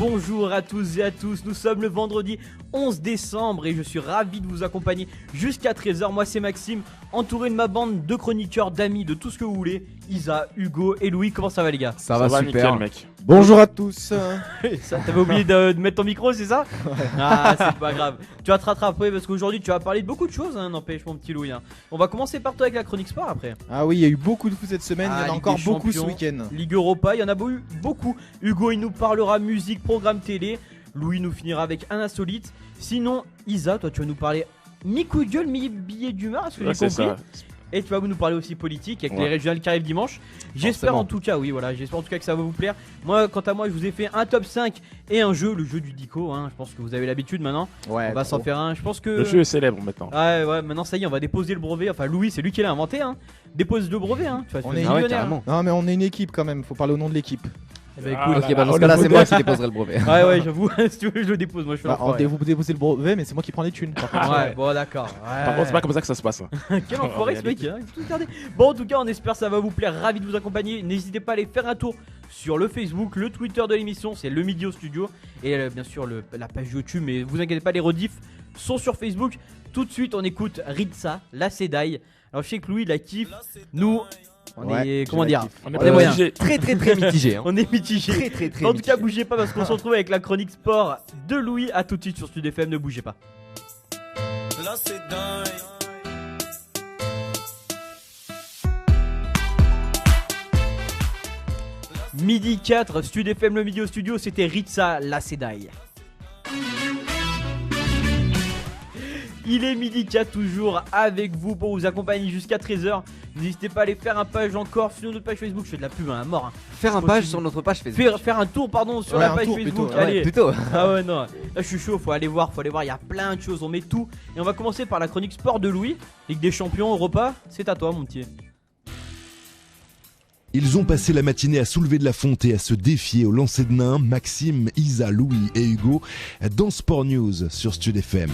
Bonjour à tous et à tous, nous sommes le vendredi 11 décembre et je suis ravi de vous accompagner jusqu'à 13h. Moi c'est Maxime, entouré de ma bande de chroniqueurs, d'amis, de tout ce que vous voulez. Isa, Hugo et Louis, comment ça va les gars? Ça va super nickel, mec. Bonjour à tous. T'avais oublié de mettre ton micro, c'est ça? Ah, c'est pas grave. Tu vas te rattraper parce qu'aujourd'hui tu vas parler de beaucoup de choses, n'empêche mon petit Louis. On va commencer par toi avec la chronique sport après. Ah oui, il y a eu beaucoup de foot cette semaine, il y en a Ligue encore des beaucoup ce Champions, week-end. Ligue Europa, il y en a eu beaucoup. Hugo il nous parlera musique, programme télé. Louis nous finira avec un insolite. Sinon, Isa, toi tu vas nous parler mi-coup de gueule, mi-billet d'humeur, est-ce que j'ai compris? Ça. Et tu vas nous parler aussi politique avec Ouais. les régionales qui arrivent dimanche. J'espère en tout cas, oui voilà, j'espère en tout cas que ça va vous plaire. Moi, quant à moi, je vous ai fait un top 5 et un jeu, le jeu du Dico. Je pense que vous avez l'habitude maintenant. Ouais, On va s'en faire un. Je pense que Le jeu est célèbre maintenant. Ouais, maintenant ça y est, on va déposer le brevet. Enfin, Louis, c'est lui qui l'a inventé. Dépose le brevet. Tu vas te On faire est millionnaire. carrément. Non mais on est une équipe quand même, faut parler au nom de l'équipe. Eh ben, Ah, écoute, là, Ok, bah dans oh, ce cas-là, le c'est moi qui déposerai le brevet. ouais, j'avoue. Si tu veux, je le dépose. Moi, je fais l'enfoiré. Vous déposez le brevet, mais c'est moi qui prends les thunes. par contre. Ouais, bon, d'accord. Par contre, c'est pas comme ça que ça se passe. Quel enfoiré ce mec, il faut tout garder. Bon, en tout cas, on espère que ça va vous plaire. Ravi de vous accompagner. N'hésitez pas à aller faire un tour sur le Facebook, le Twitter de l'émission, c'est le Midi au Studio. Et bien sûr, la page YouTube. Mais vous inquiétez pas, les rediffs sont sur Facebook. Tout de suite, on écoute Ritza, la Sedai. Alors, je sais que Louis la kiffe. Nous, on Ouais, est. Comment je la dire? kiffe. On est On est pas moyen. obligé. Très mitigé. Hein. On est mitigé. Très En tout cas, mitigé. bougez pas parce qu'on se retrouve avec la chronique sport de Louis. À tout de suite sur Stud FM. Ne bougez pas. Là c'est dingue. Midi 4, Stud FM, le midi au studio, c'était Ritza la Sedai. Il est midi 4 toujours avec vous pour vous accompagner jusqu'à 13h. N'hésitez pas à aller faire un page encore sur notre page Facebook. Je fais de la pub à mort. Faire un page sur notre page Facebook. Faire un tour pardon sur Ouais, la un page tour Facebook. plutôt, Allez. Ouais, plutôt. Ah ouais non. Là je suis chaud, faut aller voir, il y a plein de choses, on met tout. Et on va commencer par la chronique sport de Louis. Ligue des champions, Europa, c'est à toi mon petit. Ils ont passé la matinée à soulever de la fonte et à se défier au lancer de nain. Maxime, Isa, Louis et Hugo dans Sport News sur Stud FM.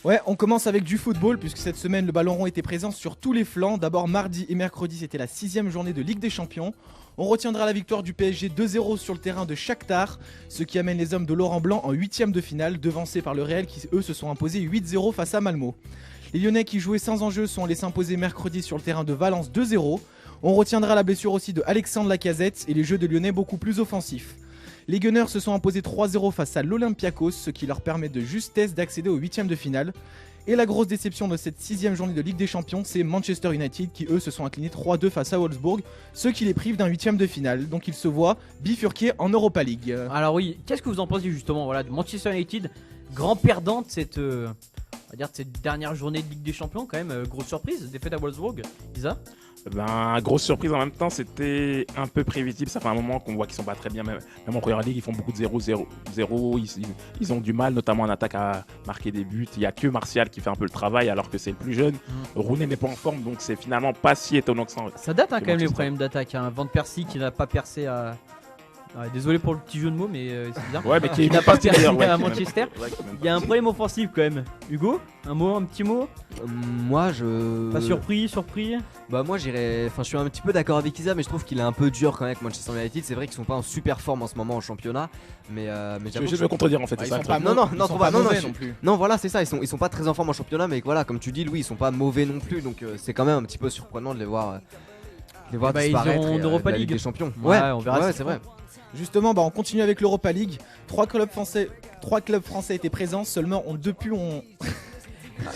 Ouais, on commence avec du football puisque cette semaine le ballon rond était présent sur tous les flancs. D'abord mardi et mercredi, c'était la 6ème journée de Ligue des Champions. On retiendra la victoire du PSG 2-0 sur le terrain de Shakhtar, ce qui amène les hommes de Laurent Blanc en 8ème de finale, devancés par le Real qui eux se sont imposés 8-0 face à Malmo. Les Lyonnais qui jouaient sans enjeu sont allés s'imposer mercredi sur le terrain de Valence 2-0. On retiendra la blessure aussi de Alexandre Lacazette et les jeux de Lyonnais beaucoup plus offensifs. Les Gunners se sont imposés 3-0 face à l'Olympiakos, ce qui leur permet de justesse d'accéder aux 8ème de finale. Et la grosse déception de cette 6ème journée de Ligue des Champions, c'est Manchester United qui eux se sont inclinés 3-2 face à Wolfsburg, ce qui les prive d'un 8ème de finale. Donc ils se voient bifurqués en Europa League. Alors oui, qu'est-ce que vous en pensez justement de Manchester United, grand perdant de cette, on va dire de cette dernière journée de Ligue des Champions quand même, grosse surprise, défaite à Wolfsburg, Isa? Grosse surprise en même temps, c'était un peu prévisible. Ça fait un moment qu'on voit qu'ils sont pas très bien, même en première ligue, ils font beaucoup de 0-0. Ils ont du mal, notamment en attaque, à marquer des buts. Il y a que Martial qui fait un peu le travail, alors que c'est le plus jeune. Rooney n'est pas en forme, donc c'est finalement pas si étonnant que ça. Ça date quand même les Manchester. problèmes d'attaque. Van Persie qui n'a pas percé à. Désolé pour le petit jeu de mots, mais c'est bizarre. Ouais, mais qui Il n'a est pas parti percé d'ailleurs. Ouais, à qui est même- Manchester. ouais, qui est même Il y a un parti. problème offensif quand même. Hugo, un petit mot. Moi, je. Pas surpris. Bah moi, j'irais. Enfin, je suis un petit peu d'accord avec Isa, mais je trouve qu'il est un peu dur quand même avec Manchester United. C'est vrai qu'ils sont pas en super forme en ce moment en championnat, mais j'avoue Je que vais me contredire en fait. Ils c'est ça, sont pas Non, non, ils non, sont trop pas pas- non, mauvais non, non plus. Non, voilà, c'est ça. Ils sont pas très en forme en championnat, mais voilà, comme tu dis, Louis, ils sont pas mauvais non plus. Donc c'est quand même un petit peu surprenant de les voir. Ils Disparaître iront en et, Europa de la League. Ligue des Champions. Ouais, on verra Ouais, ce c'est qu'ils vrai. Justement, on continue avec l'Europa League. 3 clubs français étaient présents, seulement depuis on...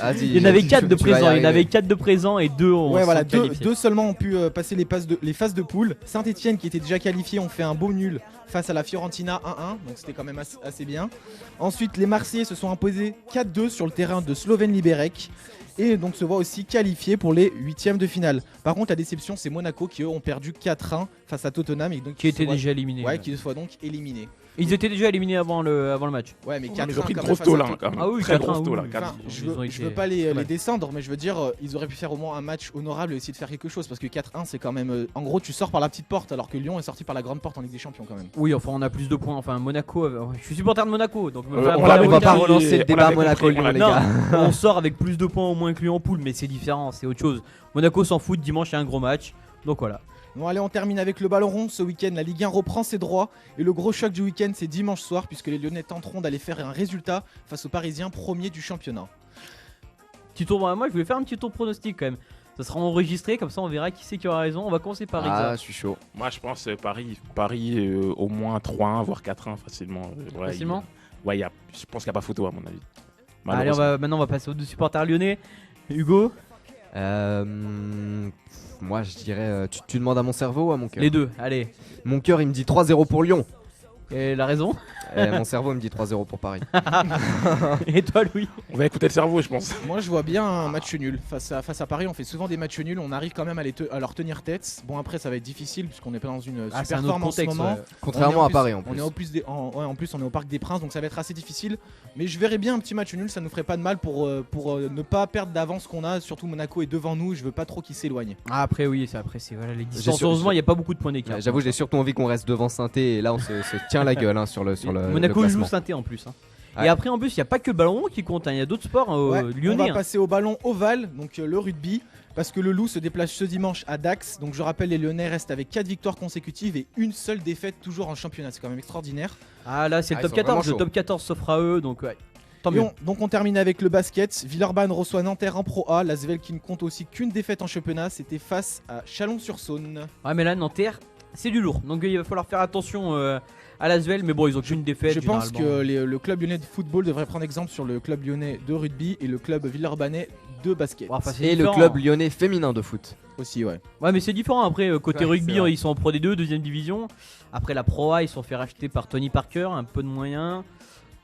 Vas-y, Il y en avait 4 de tu vas y présents. Il y en arriver. avait 4 de présents et 2 ont Ouais, voilà, sont qualifiés. deux seulement ont pu passer les phases de poule. Saint-Etienne qui était déjà qualifié ont fait un beau nul face à la Fiorentina 1-1, donc c'était quand même assez bien. Ensuite, les Marseillais se sont imposés 4-2 sur le terrain de Sloven Liberec et donc se voient aussi qualifiés pour les 8ème de finale. Par contre, la déception, c'est Monaco qui eux ont perdu 4-1 face à Tottenham et donc Qui ils se était voient- déjà éliminé. Ouais, qui se voient donc éliminés. Ils étaient déjà éliminés avant le match. Ouais, mais Ils 4-1 ont pris une quand grosse même face à tôle là, Tot- quand même. Ah oui, Très 4-1, grosse tôle là. oui. 4-1. Enfin, Ils ont je été veux pas les mal. descendre, mais je veux dire, ils auraient pu faire au moins un match honorable et essayer de faire quelque chose parce que 4-1 c'est quand même. En gros, tu sors par la petite porte alors que Lyon est sorti par la grande porte en Ligue des Champions quand même. Oui, enfin on a plus de points. Enfin Monaco, je suis supporter de Monaco, donc On On l'avait va pas compris, relancer le on débat l'avait Monaco-Lyon, compris, les Non, gars. on sort avec plus de points au moins que lui en poule, mais c'est différent, c'est autre chose. Monaco s'en fout, dimanche il y a un gros match, donc voilà. Bon allez, on termine avec le ballon rond. Ce week-end, la Ligue 1 reprend ses droits. Et le gros choc du week-end, c'est dimanche soir, puisque les Lyonnais tenteront d'aller faire un résultat face aux Parisiens, premiers du championnat. Petit tour, moi je voulais faire un petit tour pronostic quand même. Ça sera enregistré, comme ça on verra qui c'est qui aura raison. On va commencer par Ah, Isa. je suis chaud. Moi, je pense Paris au moins 3-1, voire 4-1 facilement. Ouais, Facilement je pense qu'il n'y a pas photo à mon avis. Allez, maintenant on va passer aux deux supporters lyonnais. Hugo, Moi, je dirais. Tu demandes à mon cerveau ou à mon cœur? les deux, allez. Mon cœur, il me dit 3-0 pour Lyon. Et la raison. Et mon cerveau, il me dit 3-0 pour Paris. Et toi, Louis? On va écouter le cerveau, je pense. Moi je vois bien un match nul. Face à Paris, on fait souvent des matchs nuls. On arrive quand même à leur tenir tête. Bon, après, ça va être difficile puisqu'on n'est pas dans une C'est super un autre forme en ce contexte. moment. Ouais. Contrairement On est à Paris en On plus. est en plus on est au Parc des Princes, donc ça va être assez difficile. Mais je verrais bien un petit match nul, ça nous ferait pas de mal pour ne pas perdre d'avance qu'on a. Surtout Monaco est devant nous, je veux pas trop qu'il s'éloigne. Ah, après, oui, c'est voilà, les distances. sûr- Heureusement, il n'y a pas beaucoup de points d'écart. J'avoue, j'ai surtout envie qu'on reste devant Saint-Étienne et là on se tient la gueule sur le Monaco le joue classement. Saint-Étienne en plus. Ouais. Et après, en plus, il n'y a pas que le ballon rond qui compte. Il y a d'autres sports Ouais, lyonnais. on va passer au ballon ovale, donc le rugby, parce que le Loup se déplace ce dimanche à Dax. Donc je rappelle, les Lyonnais restent avec 4 victoires consécutives et une seule défaite toujours en championnat. C'est quand même extraordinaire. Ah, là, c'est Ah, le ils top sont 14. vraiment Le chauds. top 14 s'offre à eux. Donc, ouais. Tant Et mieux. donc on termine avec le basket. Villeurbanne reçoit Nanterre en Pro A. L'Asvel qui ne compte aussi qu'une défaite en championnat, c'était face à Chalon-sur-Saône. Ouais, mais là, Nanterre, c'est du lourd. Donc, il va falloir faire attention à l'Asvel. Mais bon, ils ont qu'une défaite. Je pense généralement. que le club lyonnais de football devrait prendre exemple sur le club lyonnais de rugby et le club villeurbanais de basket. Bon, enfin, c'est Et le différent. club lyonnais féminin de foot. Aussi, ouais. Ouais, mais c'est différent. Après, côté Ouais, rugby, c'est vrai. ils sont en Pro D2, deuxième division. Après, la Pro A, ils se sont fait racheter par Tony Parker, un peu de moyens.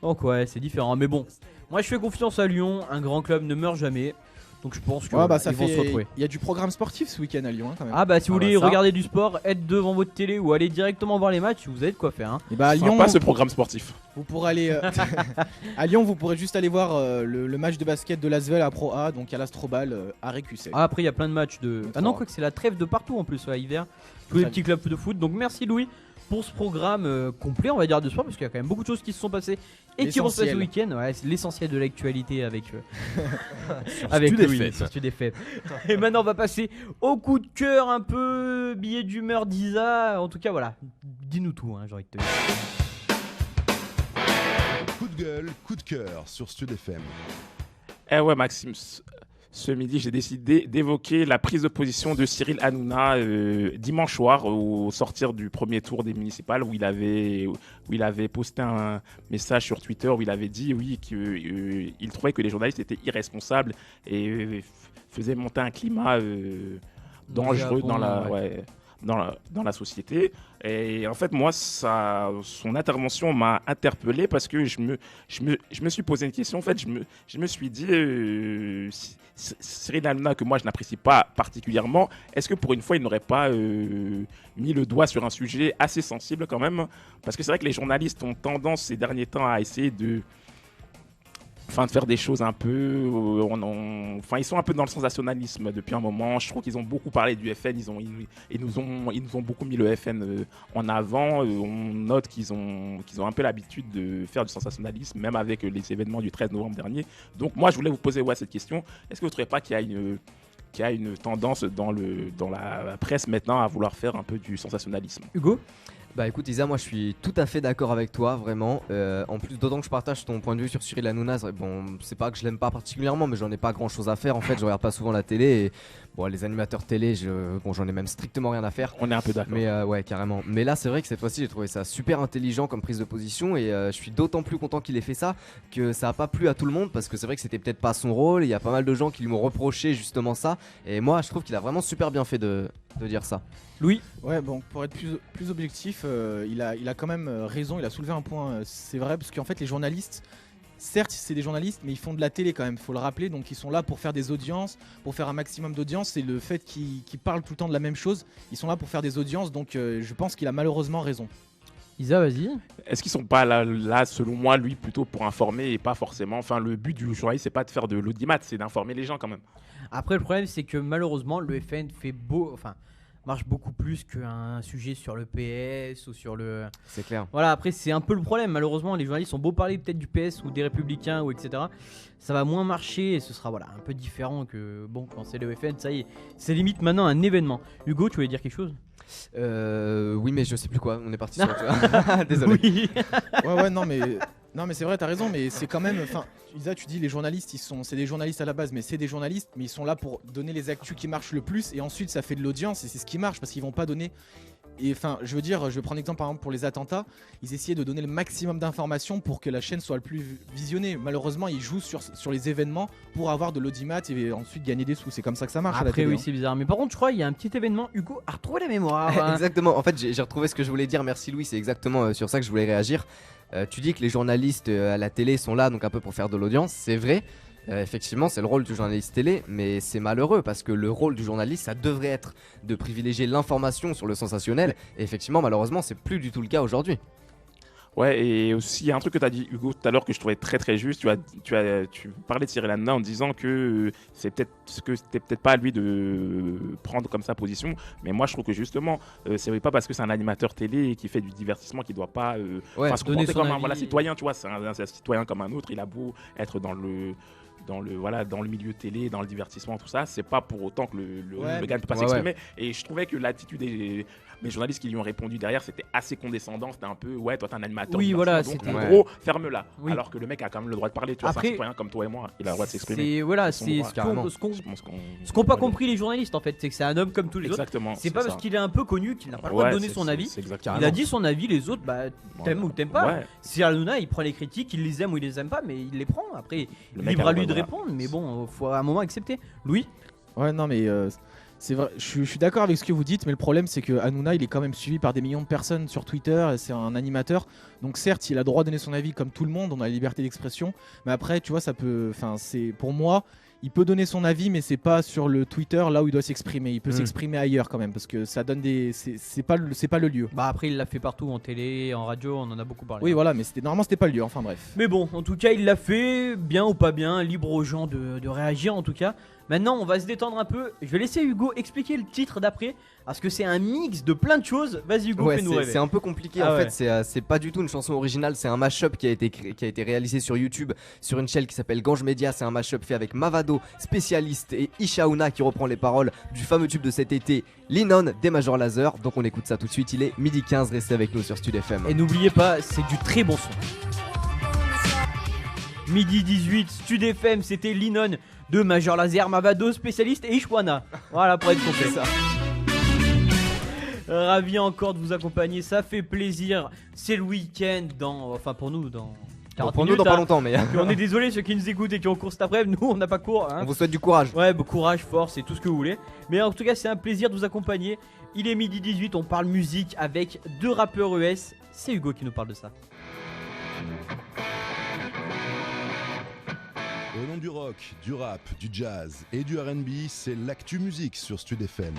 Donc, ouais, c'est différent. Mais bon, moi, je fais confiance à Lyon. Un grand club ne meurt jamais. Donc, je pense que Ouais, bah, ça ils vont se fait. retrouver. Il y a du programme sportif ce week-end à Lyon, hein, quand même. Ah, bah, si vous Ah, voulez bah, ça. regarder du sport, être devant votre télé ou aller directement voir les matchs, vous avez de quoi faire. Hein. Et bah, à Lyon, Pas ce programme sportif. vous pourrez aller. À Lyon, vous pourrez juste aller voir le match de basket de l'Asvel à Pro A, donc à l'Astrobal à Récusel. Ah, après, il y a plein de matchs de. Ah, non, quoi que c'est la trêve de partout en plus, ouais, hiver. Tous les Ça- petits clubs de foot. Donc, merci Louis pour ce programme complet, on va dire, de sport, parce qu'il y a quand même beaucoup de choses qui se sont passées et qui vont se passer ce week-end. Ouais, c'est l'essentiel de l'actualité avec avec Studio Louis Fête. sur Studio Fête. Et maintenant, on va passer au coup de cœur, un peu billet d'humeur d'Isa. En tout cas, voilà, dis-nous tout, hein, j'ai envie de te dire. Coup de gueule, coup de cœur sur Stud FM. Eh ouais, Maxime, ce midi, j'ai décidé d'évoquer la prise de position de Cyril Hanouna dimanche soir au sortir du premier tour des municipales où il avait posté un message sur Twitter où il avait dit oui qu'il trouvait que les journalistes étaient irresponsables et faisaient monter un climat dangereux dans la société. Et en fait, moi, son intervention m'a interpellé parce que je me suis posé une question. En fait, je me suis dit, Cyril Hanouna, que moi je n'apprécie pas particulièrement, est-ce que pour une fois, il n'aurait pas mis le doigt sur un sujet assez sensible quand même? Parce que c'est vrai que les journalistes ont tendance ces derniers temps à essayer de faire des choses un peu. Ils sont un peu dans le sensationnalisme depuis un moment. Je trouve qu'ils ont beaucoup parlé du FN. Ils nous ont beaucoup mis le FN en avant. On note qu'ils ont un peu l'habitude de faire du sensationnalisme, même avec les événements du 13 novembre dernier. Donc, moi, je voulais vous poser cette question. Est-ce que vous ne trouvez pas qu'il y a une tendance dans la presse maintenant à vouloir faire un peu du sensationnalisme? Hugo? Bah écoute Isa, moi je suis tout à fait d'accord avec toi, vraiment. En plus, d'autant que je partage ton point de vue sur Cyril Hanouna. Bon, c'est pas que je l'aime pas particulièrement, mais j'en ai pas grand chose à faire en fait. Je regarde pas souvent la télé et bon, les animateurs télé, j'en ai même strictement rien à faire. On est un peu d'accord. Mais ouais, carrément. Mais là, c'est vrai que cette fois-ci, j'ai trouvé ça super intelligent comme prise de position et je suis d'autant plus content qu'il ait fait ça que ça a pas plu à tout le monde parce que c'est vrai que c'était peut-être pas son rôle. Il y a pas mal de gens qui lui ont reproché justement ça. Et moi, je trouve qu'il a vraiment super bien fait de dire ça. Louis? Ouais, bon, pour être plus objectif, il a quand même raison, il a soulevé un point, c'est vrai, parce qu'en fait les journalistes, certes c'est des journalistes, mais ils font de la télé quand même, faut le rappeler, donc ils sont là pour faire des audiences, pour faire un maximum d'audience, et le fait qu'ils parlent tout le temps de la même chose, ils sont là pour faire des audiences, donc je pense qu'il a malheureusement raison. Isa, vas-y. Est-ce qu'ils sont pas là, selon moi, lui, plutôt pour informer et pas forcément. Enfin, le but du journaliste, c'est pas de faire de l'audimat, c'est d'informer les gens quand même. Après, le problème, c'est que malheureusement, le FN fait beau. Enfin, marche beaucoup plus qu'un sujet sur le PS ou sur le. C'est clair. Voilà, après c'est un peu le problème. Malheureusement, les journalistes ont beau parler peut-être du PS ou des Républicains ou etc. Ça va moins marcher et ce sera voilà un peu différent que bon quand c'est le FN. Ça y est, c'est limite maintenant un événement. Hugo, tu voulais dire quelque chose? Oui, mais je sais plus quoi. On est parti sur autre. Désolé. Oui. Ouais, non, mais c'est vrai, t'as raison, mais c'est quand même. Enfin, Isa, tu dis les journalistes, c'est des journalistes à la base, mais c'est des journalistes, mais ils sont là pour donner les actus qui marchent le plus, et ensuite ça fait de l'audience, et c'est ce qui marche, parce qu'ils vont pas donner. Et enfin, je veux dire, je vais prendre l'exemple par exemple pour les attentats, ils essayaient de donner le maximum d'informations pour que la chaîne soit le plus visionnée. Malheureusement, ils jouent sur les événements pour avoir de l'audimat et ensuite gagner des sous. C'est comme ça que ça marche. à la Après télé, oui, c'est bizarre. Mais par contre, je crois il y a un petit événement. Hugo a retrouvé la mémoire. hein. Exactement. En fait, j'ai retrouvé ce que je voulais dire. Merci Louis. C'est exactement sur ça que je voulais réagir. Tu dis que les journalistes à la télé sont là donc un peu pour faire de l'audience. C'est vrai. Effectivement, c'est le rôle du journaliste télé, mais c'est malheureux parce que le rôle du journaliste, ça devrait être de privilégier l'information sur le sensationnel. Et effectivement, malheureusement, c'est plus du tout le cas aujourd'hui. Ouais, et aussi, il y a un truc que tu as dit, Hugo, tout à l'heure que je trouvais très très juste. Tu parlais de Cyril Hanouna en disant que c'était peut-être pas à lui de prendre comme ça position. Mais moi, je trouve que justement, c'est pas parce que c'est un animateur télé qui fait du divertissement qu'il doit pas Ouais, se donner comporter son comme un avis. voilà, citoyen, tu vois. C'est un citoyen comme un autre. Il a beau être dans le milieu télé, dans le divertissement, tout ça, c'est pas pour autant que le gars ne peut pas Ouais, s'exprimer. Et je trouvais que l'attitude des journalistes qui lui ont répondu derrière, c'était assez condescendant. C'était un peu, ouais, toi t'es un animateur. Oui, du voilà, divertissement, c'était- donc, en gros, ferme-la. Oui. Alors que le mec a quand même le droit de parler. Tu vois, c'est Après- un citoyen comme toi et moi. Il a le droit de s'exprimer. C'est voilà, Son c'est droit, ce carrément. Je pense qu'on. ce qu'ont pas compris les journalistes en fait, c'est que c'est un homme comme tous les autres. Exactement. C'est pas parce qu'il est un peu connu qu'il n'a pas le droit de donner son avis. Il a dit son avis, les autres, bah t'aimes ou t'aimes pas. Ouais. Si Hanouna, il prend les critiques, il les aime ou il les aime pas, mais il les prend. Après, Le mec libre a à le lui de droit, répondre, mais bon, faut à un moment accepter. Louis, Ouais, non, mais c'est vrai, je suis d'accord avec ce que vous dites, mais le problème c'est que Hanouna il est quand même suivi par des millions de personnes sur Twitter, c'est un animateur, donc certes il a le droit de donner son avis comme tout le monde, on a la liberté d'expression, mais après tu vois ça peut, enfin c'est pour moi, il peut donner son avis mais c'est pas sur le Twitter là où il doit s'exprimer, il peut s'exprimer ailleurs quand même parce que ça donne des, c'est pas le lieu. bah après il l'a fait partout en télé, en radio, on en a beaucoup parlé. Oui voilà, mais normalement c'était pas le lieu, enfin bref. Mais bon, en tout cas, il l'a fait, bien ou pas bien, libre aux gens de réagir en tout cas. Maintenant, on va se détendre un peu. Je vais laisser Hugo expliquer le titre d'après, parce que c'est un mix de plein de choses. Vas-y Hugo, Ouais, fais-nous c'est rêver. c'est un peu compliqué Ah en ouais. fait, c'est pas du tout une chanson originale, c'est un mashup qui a été réalisé sur YouTube sur une chaîne qui s'appelle Gange Media. C'est un mashup fait avec Mavado, spécialiste, et Ishaouna qui reprend les paroles du fameux tube de cet été, Linon des Major Lazer. Donc on écoute ça tout de suite, il est midi 15, restez avec nous sur Stud FM. Et n'oubliez pas, c'est du très bon son. Midi 18, Stud FM, c'était Linon de Major Lazer, Mavado, spécialiste et Ishwana. Voilà pour être complet. ça. Ravi encore de vous accompagner, ça fait plaisir. C'est le week-end enfin pour nous dans 40 Pour nous minutes. dans pas hein. longtemps, mais Puis on est désolé ceux qui nous écoutent et qui ont cours cet après-midi, nous on n'a pas cours. Hein. on vous souhaite du courage. Ouais, bon courage, force et tout ce que vous voulez. Mais en tout cas, c'est un plaisir de vous accompagner. Il est midi 18, on parle musique avec deux rappeurs US. C'est Hugo qui nous parle de ça. Au nom du rock, du rap, du jazz et du R&B, c'est l'actu musique sur Stud FM.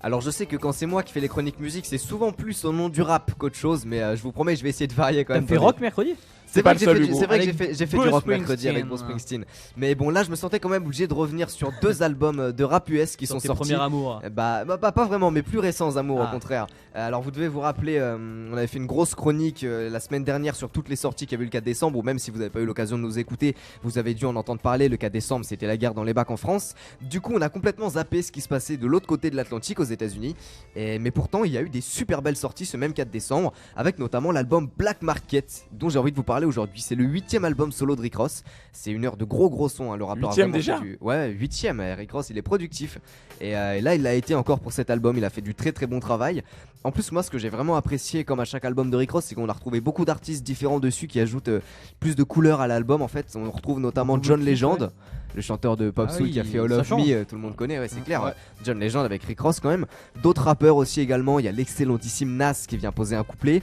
Alors je sais que quand c'est moi qui fais les chroniques musique, c'est souvent plus au nom du rap qu'autre chose, mais je vous promets, je vais essayer de varier quand T'as même. fait rock mercredi? C'est pas vrai que le seul, Hugo. c'est vrai que Avec j'ai fait du Bruce rock mercredi avec Springsteen. Bruce Springsteen. Mais bon, là je me sentais quand même obligé de revenir sur deux albums de rap US qui sont Tes sortis. premiers amours. Pas vraiment, mais plus récents amours Ah. au contraire. Alors vous devez vous rappeler, on avait fait une grosse chronique la semaine dernière sur toutes les sorties qu'il y avait eu le 4 décembre, ou même si vous n'avez pas eu l'occasion de nous écouter, vous avez dû en entendre parler. Le 4 décembre, c'était la guerre dans les bacs en France. Du coup, on a complètement zappé ce qui se passait de l'autre côté de l'Atlantique, aux États-Unis. Mais pourtant, il y a eu des super belles sorties ce même 4 décembre, avec notamment l'album Black Market, dont j'ai envie de vous parler aujourd'hui. C'est le 8e album solo de Rick Ross. C'est une heure de gros son, hein, le rappeur. 8e déjà Ouais, 8e. Rick Ross, il est productif. Et là, il l'a été encore pour cet album. Il a fait du très bon travail. En plus, moi, ce que j'ai vraiment apprécié, comme à chaque album de Rick Ross, c'est qu'on a retrouvé beaucoup d'artistes différents dessus qui ajoutent plus de couleurs à l'album. En fait, on retrouve notamment John Legend, le chanteur de pop Ah soul oui, qui a fait All ça of change. Me, tout le monde connaît, ouais, c'est clair. Ouais. John Legend avec Rick Ross quand même. D'autres rappeurs aussi également. Il y a l'excellentissime Nas qui vient poser un couplet.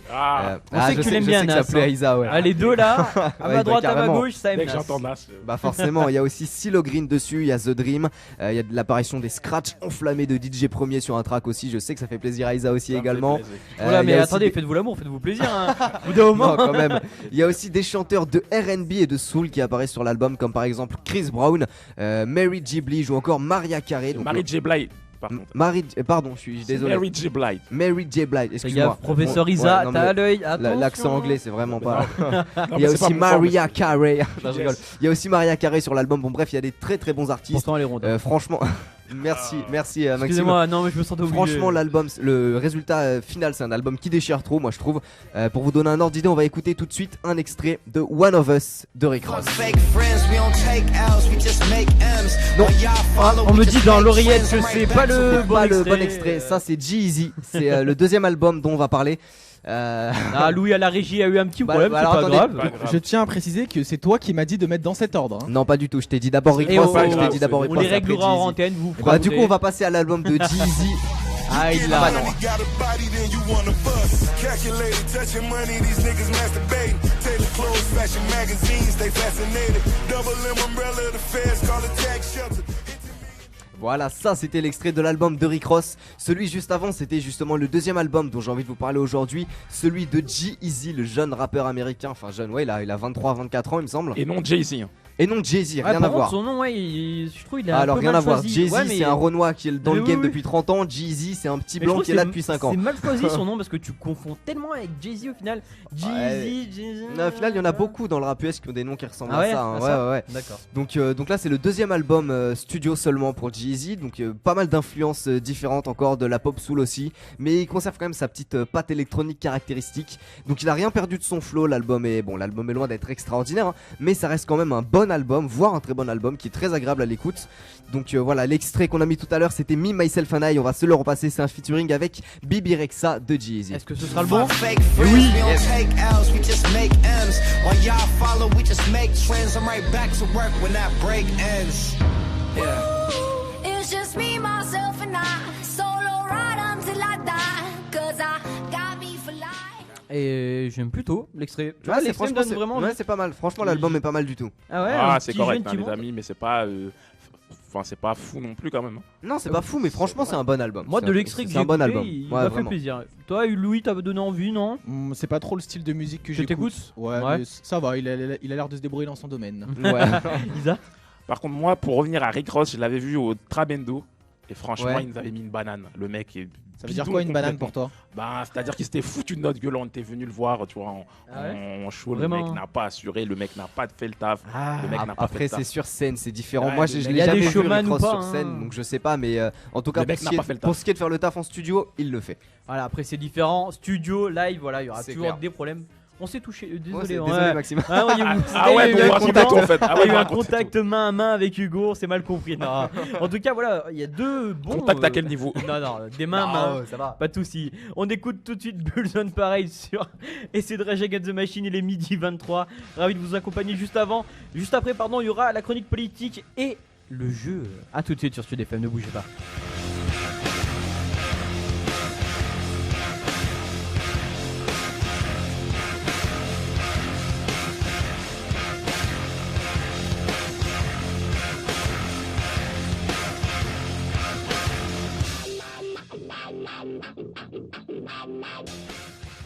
On sait que tu l'aimes bien, je sais Nas, que ça plaît à hein. Isa, ouais. Ah, les deux là, à Ouais, ma droite, à ma carrément. gauche, ça aime Dès que Nas. j'entends Nas. Bah forcément, il y a aussi CeeLo Green dessus, il y a The Dream, il y a de l'apparition des scratchs enflammés de DJ Premier sur un track aussi. Je sais que ça fait plaisir à Isa aussi Ça me fait également. plaisir. Voilà, Il y mais a aussi attendez, des- faites-vous l'amour, faites-vous plaisir. Hein. Au bout d'un moment. Non, quand même. Il y a aussi des chanteurs de R&B et de soul qui apparaissent sur l'album, comme par exemple Chris Brown, Mary J. Blige ou encore Mariah Carey. Donc, Mary J. Blige. par contre. Pardon, je suis C'est désolé. Mary J. Blige. Mary J. Blige, Fais excuse-moi. gaffe, professeur Isa, Ouais, non, t'as mais l'œil. L'accent anglais, c'est vraiment pas. Non, Il y a mais c'est pas aussi mon fort, Mariah mais Carey. Non, je Yes. rigole. Il y a aussi Mariah Carey sur l'album. Bon, bref, il y a des très très bons artistes. Pourtant, elle est ronde. Franchement, merci Maxime. Excusez-moi, non, mais je me sentais obligé. Franchement, l'album, le résultat final, c'est un album qui déchire trop, moi je trouve. Pour vous donner un ordre d'idée, on va écouter tout de suite un extrait de One of Us de Rick Ross. Non, On me dit dans l'oreillette que c'est pas le bon pas le extrait. bon extrait. Ça, c'est G-Eazy. C'est le deuxième album dont on va parler. Ah, Louis à la régie a eu un petit Bah, problème, bah, c'est alors, pas attendez. grave. Pas grave. Je tiens à préciser que c'est toi qui m'as dit de mettre dans cet ordre. hein. Non, pas du tout. Je t'ai dit d'abord Rick Et Ross. on- Je t'ai dit d'abord Rick On Ross. les après réglera en G-Eazy. antenne, vous Bah, du coup, frappez. on va passer à l'album de G-Eazy. Ah, il l'a. Bah, non. Voilà, ça c'était l'extrait de l'album de Rick Ross. Celui juste avant, c'était justement le deuxième album dont j'ai envie de vous parler aujourd'hui. Celui de G-Eazy, le jeune rappeur américain. Enfin, jeune, ouais, il a 23-24 ans, il me semble. Et non Jay-Z. hein. Et non, Jay-Z, Ouais, rien par à contre, voir. son nom, ouais, je trouve il a Alors un peu rien mal à voir, choisi. Jay-Z Ouais, mais- c'est un Renoir qui est dans Mais le oui, game oui. depuis 30 ans, Jay-Z c'est un petit Mais je blanc trouve qui est là c'est- depuis 5 ans. C'est mal choisi son nom parce que tu confonds tellement avec Jay-Z au final. Ouais. Jay-Z. Non, au final il y en a beaucoup dans le rap US qui ont des noms qui ressemblent Ah ouais, à ça, hein. à ça Ouais. D'accord. Donc là c'est le deuxième album studio seulement pour Jay-Z, donc pas mal d'influences différentes encore, de la pop soul aussi, mais il conserve quand même sa petite patte électronique caractéristique. Donc il a rien perdu de son flow, l'album est loin d'être extraordinaire, hein, mais ça reste quand même un bon album, voire un très bon album qui est très agréable à l'écoute. Donc voilà, l'extrait qu'on a mis tout à l'heure c'était Me, Myself and I, on va se le repasser, c'est un featuring avec Bibi Rexha de Jay-Z. Est-ce que ce sera le bon? Oui, It's just me, myself, and I. Solo ride until I die. Cause I got me for life. Et j'aime plutôt l'extrait. Tu vois, Ouais, c'est l'extrait me franchement donne vraiment. ouais, c'est pas mal. Franchement, l'album est pas mal du tout. Ah ouais, Ah, un c'est petit correct, jeune hein, qui les monte. amis, mais c'est pas. Enfin, c'est pas fou non plus quand même. hein. Non, c'est pas fou, mais franchement, c'est un bon album. Moi, C'est de un- l'extrait que c'est j'ai un bon écouté, album. il Ouais, m'a fait vraiment. plaisir. Toi, Louis, t'as donné envie, non? C'est pas trop le style de musique que Que j'écoute. t'écoutes Ouais, Ouais. mais ça va, il a l'air de se débrouiller dans son domaine. Ouais. Isa? Par contre, moi, pour revenir à Rick Ross, je l'avais vu au Trabendo. Et franchement, Ouais. il nous avait mis une banane. Le mec est. Ça veut dire bidon quoi une banane complètement. pour toi? Bah, c'est-à-dire qu'il s'était foutu de notre gueule. On était venu le voir, tu vois, Ah en show. Vraiment. Le mec n'a pas assuré, le mec n'a pas fait le taf. Ah, Le mec n'a pas fait Après, le taf. c'est sur scène, c'est différent. Ouais, Moi, mais je il l'ai y a jamais des vu showman Rick ou Ross pas, sur hein. scène, donc je sais pas. Mais en tout cas, Le mec n'a pas fait le taf. pour ce qui est de faire le taf en studio, il le fait. Voilà, après c'est différent. Studio, live, voilà, il y aura C'est toujours clair. des problèmes. On s'est touché, Ouais, désolé. c'est- ouais. désolé, Maxime. Ah, ouais, il y a eu- Ah ouais, il y a eu bon, un racontez contact. tout en fait. Ah Il y ouais, a eu un racontez contact main à main avec Hugo, c'est mal compris. Non. En tout cas, voilà, il y a deux bons. Contact à quel niveau? Non, non, des mains à main. ça va. Pas de soucis. On écoute tout de suite Bulls on Parade sur et c'est de Rage Against the Machine. Il est midi 23. Ravi de vous accompagner juste après, pardon, il y aura la chronique politique et le jeu. A tout de suite sur Sud FM, ne bougez pas.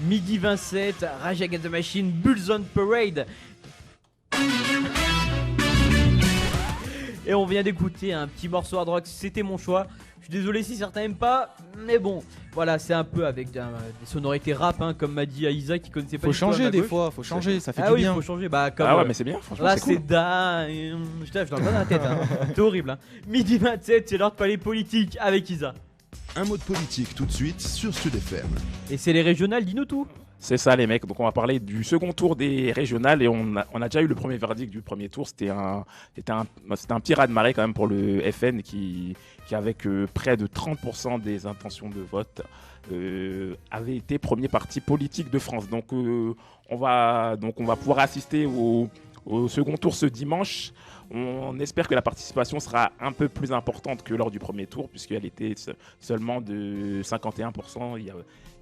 Midi 27, Rage Against the Machine, Bulls on Parade. Et on vient d'écouter un petit morceau hard rock, c'était mon choix. Je suis désolé si certains aiment pas, mais bon, voilà, c'est un peu avec des sonorités rap, hein, comme m'a dit Aïsa qui connaissait pas Faut du tout à changer ma des gauche. fois, faut changer, ça fait Ah du oui, bien. faut changer, bah comme Ah ouais, mais c'est bien, franchement. là c'est cool. c'est je t'en donne la tête, hein. C'est horrible. Hein. Midi 27, c'est l'heure de parler politique avec Isa. Un mot de politique tout de suite sur Sud FM. Et c'est les régionales, dis-nous tout. C'est ça les mecs, donc on va parler du second tour des régionales et on a déjà eu le premier verdict du premier tour, c'était un petit raz-de-marée quand même pour le FN qui avec près de 30% des intentions de vote avait été premier parti politique de France. Donc on va pouvoir assister au second tour ce dimanche. On espère que la participation sera un peu plus importante que lors du premier tour puisqu'elle était seulement de 51%.